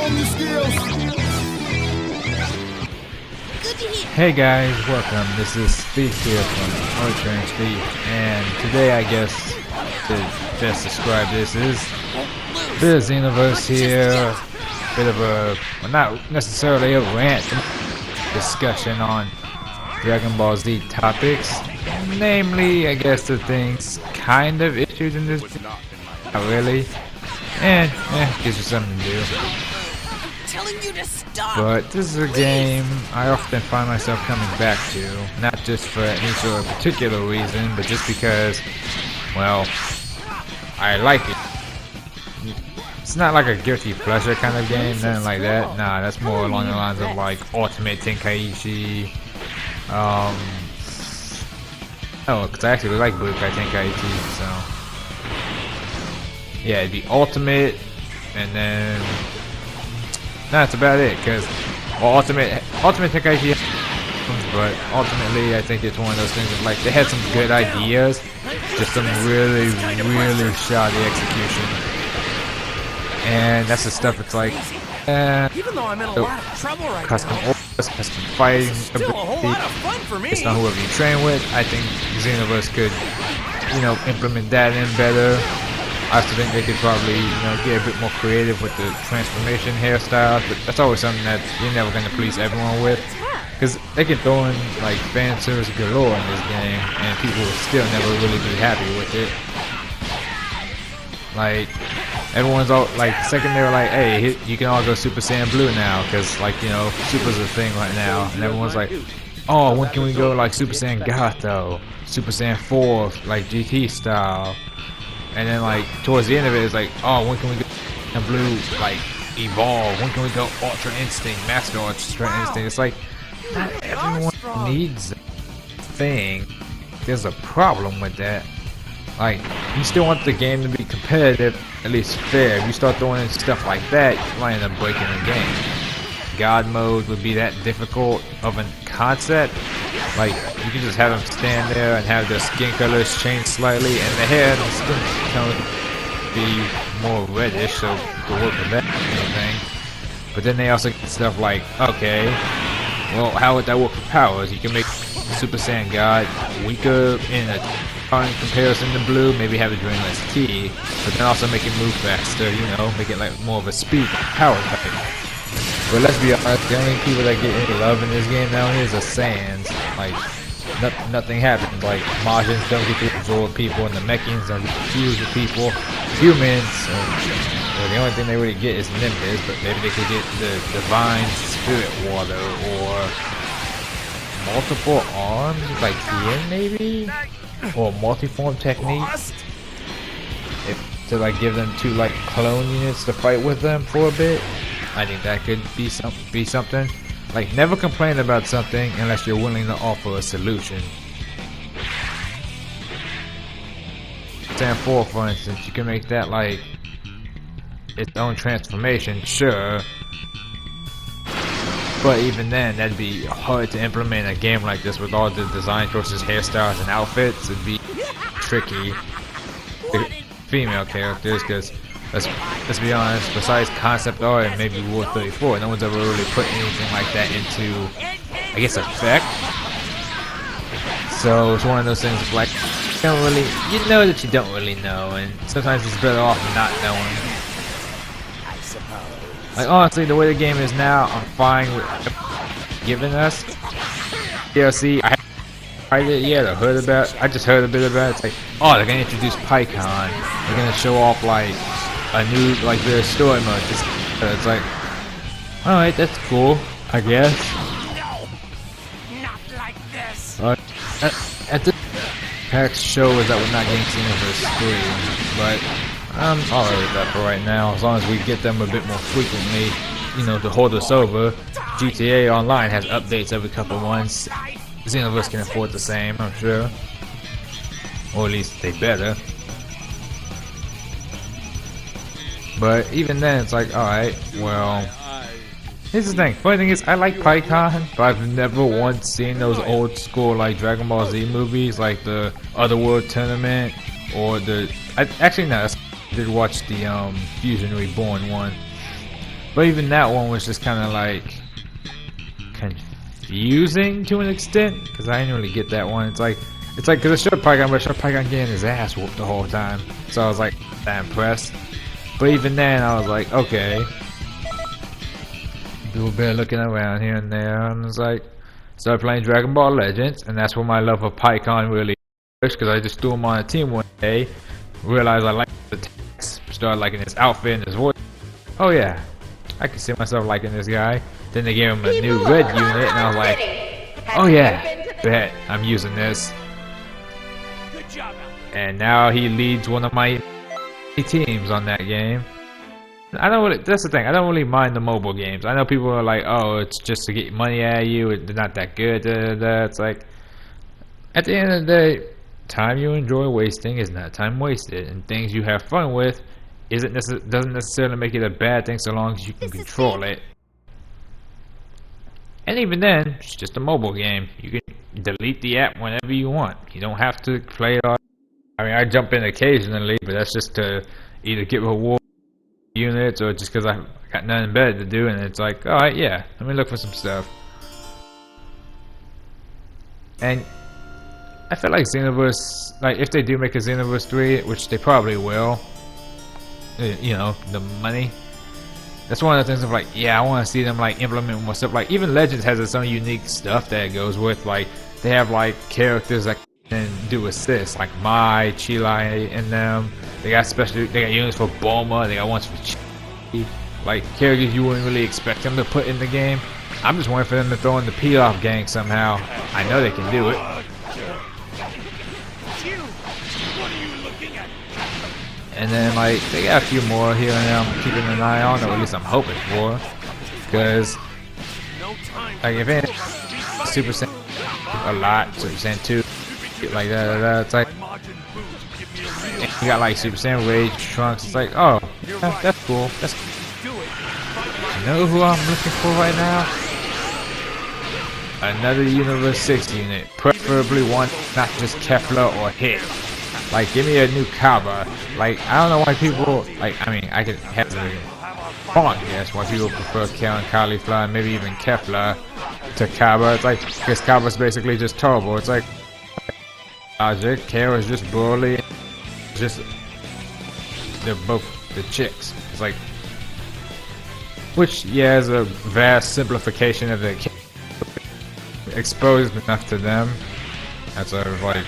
Hey guys, welcome. This is Steve here from Archer and Steve, and today I guess to best describe this is a bit of Xenoverse here, bit of a, well, not necessarily a rant discussion on Dragon Ball Z topics, namely I guess the things kind of issues in this, not really, and gives you something to do. You to stop. But this is a game I often find myself coming back to, not just for any sort of particular reason, but just because, well, I like it. It's not like a guilty pleasure kind of game, nothing like that. Nah, that's more along the lines of like Ultimate Tenkaichi. Oh, because I actually like Budokai Tenkaichi, so yeah, it'd be Ultimate, and then that's about it, because well, Ultimate Tenkaichi, but ultimately I think it's one of those things that, like, they had some good ideas, just some really shoddy execution, and that's the stuff that's like, even though I'm in a lot of trouble right custom now, orders, custom fighting ability, it's not whoever you train with. I think Xenoverse could, implement that in better. I also think they could probably, get a bit more creative with the transformation hairstyles, but that's always something that you're never going to please everyone with. Because they can throw in, like, fan service galore in this game, and people will still never really be happy with it. Like, everyone's all, like, second they were like, hey, you can all go Super Saiyan Blue now, because, like, Super's a thing right now, and everyone's like, oh, when can we go, like, Super Saiyan Gato, Super Saiyan 4, like, GT style. And then, like, towards the end of it, it's like, oh, when can we go Blue, like, evolve? When can we go Ultra Instinct, Master Ultra Instinct? It's like, not everyone needs that thing. There's a problem with that. Like, you still want the game to be competitive, at least fair. If you start throwing in stuff like that, you might end up breaking the game. God mode would be that difficult of a concept. Like, you can just have them stand there and have their skin colors change slightly, and the hair and the skin tone be more reddish, so you can work with that kind of thing. But then they also get stuff like, okay, well, how would that work for powers? You can make Super Saiyan God weaker in comparison to Blue, maybe have it drain less ki, but then also make it move faster, make it like more of a speed power type. But let's be honest, the only people that get any love in this game nowadays are Saiyans. Like, nothing happens. Like, Majins don't get to absorb people, and the Mechans don't get to fuse with people. Humans, well, the only thing they really get is Nimbus, but maybe they could get the Divine Spirit Water, or multiple arms, like Ian maybe? Or multiform technique? To, like, give them 2, like, clone units to fight with them for a bit. I think that could be something. Like, never complain about something unless you're willing to offer a solution. Saiyan 4, for instance, you can make that like its own transformation, sure. But even then, that'd be hard to implement in a game like this with all the design choices, hairstyles, and outfits. It'd be tricky. The female characters, because let's be honest, besides concept art and maybe War 34, no one's ever really put anything like that into, I guess, effect. So it's one of those things of like, you know that you don't really know, and sometimes it's better off not knowing. Like, honestly, the way the game is now, I'm fine with giving us DLC. I haven't tried it yet or heard about it. I just heard a bit about it. It's like, oh, they're gonna introduce PyCon. They're gonna show off like a new, like, their story mode. It's like, alright, that's cool, I guess. No, not like this. At this PAX show is that we're not getting Xenoverse 3, but I'm alright with that for right now, as long as we get them a bit more frequently, to hold us over. GTA Online has updates every couple months. Xenoverse can afford the same, I'm sure. Or at least they better. But even then, it's like, alright, well, here's the thing. Funny thing is, I like PyCon, but I've never once seen those old school, like, Dragon Ball Z movies, like the Otherworld Tournament, or I did watch the Fusion Reborn one. But even that one was just kind of like confusing to an extent, because I didn't really get that one. It's like because I showed Pygon, but I showed Pygon getting his ass whooped the whole time. So I was like that impressed. But even then, I was like, okay. People been looking around here and there, and it's like, started playing Dragon Ball Legends, and that's where my love of Pygon really is, because I just threw him on a team one day, realized I liked the text, started liking his outfit and his voice. Oh yeah, I can see myself liking this guy. Then they gave him a new red unit, and I was like, oh yeah, bet I'm using this. Good job, And now he leads one of my teams on that game. I don't really, that's the thing, I don't really mind the mobile games. I know people are like, oh, it's just to get money out of you, they're not that good, It's like, at the end of the day, time you enjoy wasting is not time wasted, and things you have fun with doesn't necessarily make it a bad thing so long as you can control it. And even then, it's just a mobile game. You can delete the app whenever you want. You don't have to play it all. I mean, I jump in occasionally, but that's just to either get reward units or just because I got nothing better to do, and it's like, alright, yeah, let me look for some stuff. And I feel like Xenoverse, like if they do make a Xenoverse 3, which they probably will, you know, the money. That's one of the things of like, yeah, I want to see them like implement more stuff. Like even Legends has its own unique stuff that it goes with. Like they have like characters that can do assists, like Mai, Chile, and them. They got units for Bulma. They got ones for Chi. Like characters you wouldn't really expect them to put in the game. I'm just waiting for them to throw in the Pilaf gang somehow. I know they can do it. And then like they got a few more here and there I'm keeping an eye on, or at least I'm hoping for. Because like if it Super Saiyan a lot, Super Saiyan 2, like that, it's like you got like Super Saiyan Rage, Trunks, it's like, oh, yeah, that's cool. That's cool. You know who I'm looking for right now? Another Universe 6 unit, preferably one not just Kefla or Hit. Like, give me a new Kaba. Like, I don't know why people, like, I mean, I could have the thought, yes, why people prefer Kale Cauliflower and maybe even Kefla to Kaba. It's like, because Kaba's basically just Turbo. It's like, logic, Kale is just Broly. Just, they're both the chicks. It's like, which, yeah, is a vast simplification of the exposed enough to them. That's sort of like,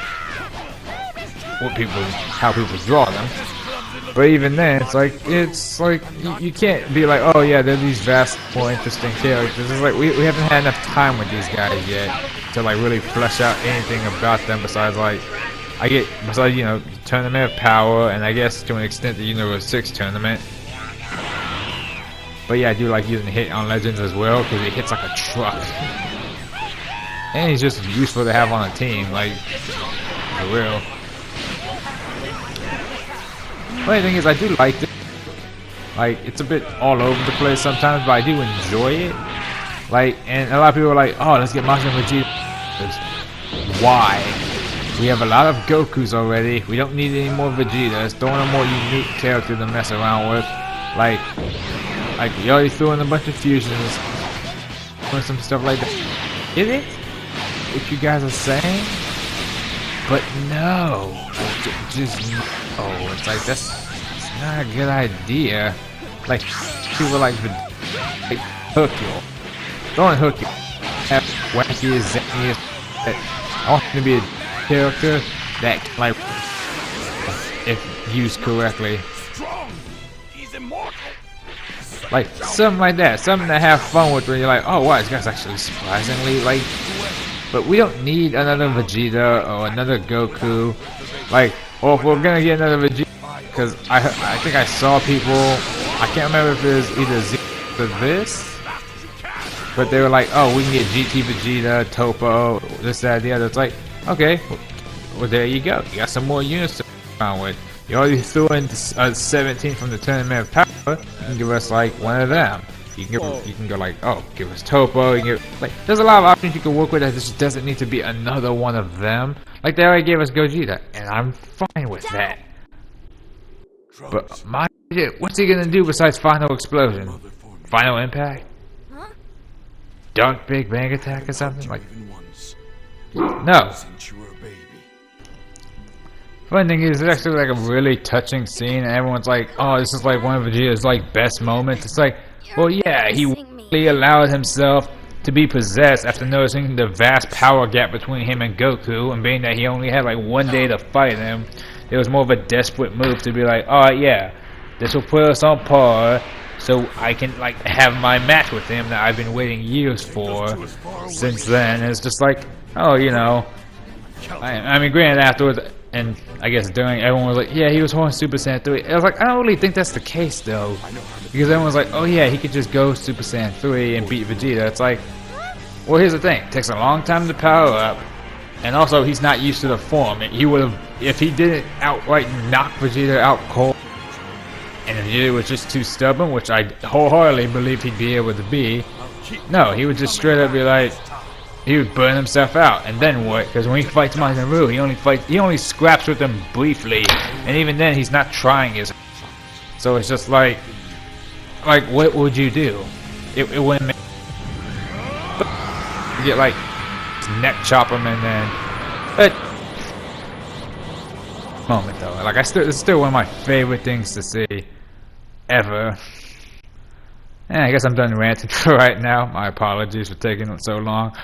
how people draw them. But even then, it's like you can't be like, oh yeah, they're these vast, more interesting characters. It's like we haven't had enough time with these guys yet to like really flesh out anything about them besides like besides you know, Tournament of Power, and I guess to an extent the Universe 6 tournament. But yeah, I do like using Hit on Legends as well because he hits like a truck, and he's just useful to have on a team, like for real. Funny thing is, I do like it. Like, it's a bit all over the place sometimes, but I do enjoy it. Like, and a lot of people are like, oh, let's get Majin Vegeta. Why? We have a lot of Gokus already. We don't need any more Vegetas. Throw in a more unique character to mess around with. Like you already threw in a bunch of fusions. Or some stuff like that. Is it? What you guys are saying? But no. Just no. It's like, it's not a good idea. Like, people like Hook you. Don't Hook you. Have wacky, zany. I want him to be a character that, like, if used correctly. Like, something like that. Something to have fun with when you're like, oh, wow, this guy's actually surprisingly, like... But we don't need another Vegeta or another Goku. Like, or if we're gonna get another Vegeta, because I think I saw people, I can't remember if it was either Z or this, but they were like, oh, we can get GT Vegeta, Topo, this, that, the other. It's like, okay, well there you go. You got some more units to around with. You already threw in 17 from the Tournament of Power. You can give us like one of them. You can go like, oh, give us Topo. You can give, like, there's a lot of options you can work with. That just doesn't need to be another one of them. Like they already gave us Gogeta, and I'm fine with that. But my shit, what's he gonna do besides Final Explosion? Final Impact? Huh? Dark Big Bang Attack or something? Like, Even once, no. since you were a baby. Funny thing is, it's actually like a really touching scene, and everyone's like, "Oh, this is like one of Vegeta's like best moments." It's like, well, yeah, he really allowed himself to be possessed after noticing the vast power gap between him and Goku, and being that he only had like one day to fight him, it was more of a desperate move to be like, "Oh yeah, this will put us on par, so I can like have my match with him that I've been waiting years for." Since then, and it's just like, oh, you know, I mean, granted, afterwards. And I guess during, everyone was like, yeah, he was holding Super Saiyan 3. I was like, I don't really think that's the case, though. Because everyone was like, oh yeah, he could just go Super Saiyan 3 and beat Vegeta. It's like, well, here's the thing. It takes a long time to power up. And also, he's not used to the form. He would have, if he didn't outright knock Vegeta out cold, and Vegeta was just too stubborn, which I wholeheartedly believe he'd be able to be, no, he would just straight up be like, he would burn himself out, and then what? Because when he fights Majin Buu, he only scraps with him briefly, and even then, he's not trying his. So it's just like what would you do? It wouldn't make. You get like neck chop him, and then. But moment though, like it's still one of my favorite things to see ever. I guess I'm done ranting for right now. My apologies for taking so long.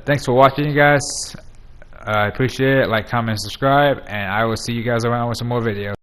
Thanks for watching, you guys. I appreciate it. Like, comment, subscribe, and I will see you guys around with some more videos.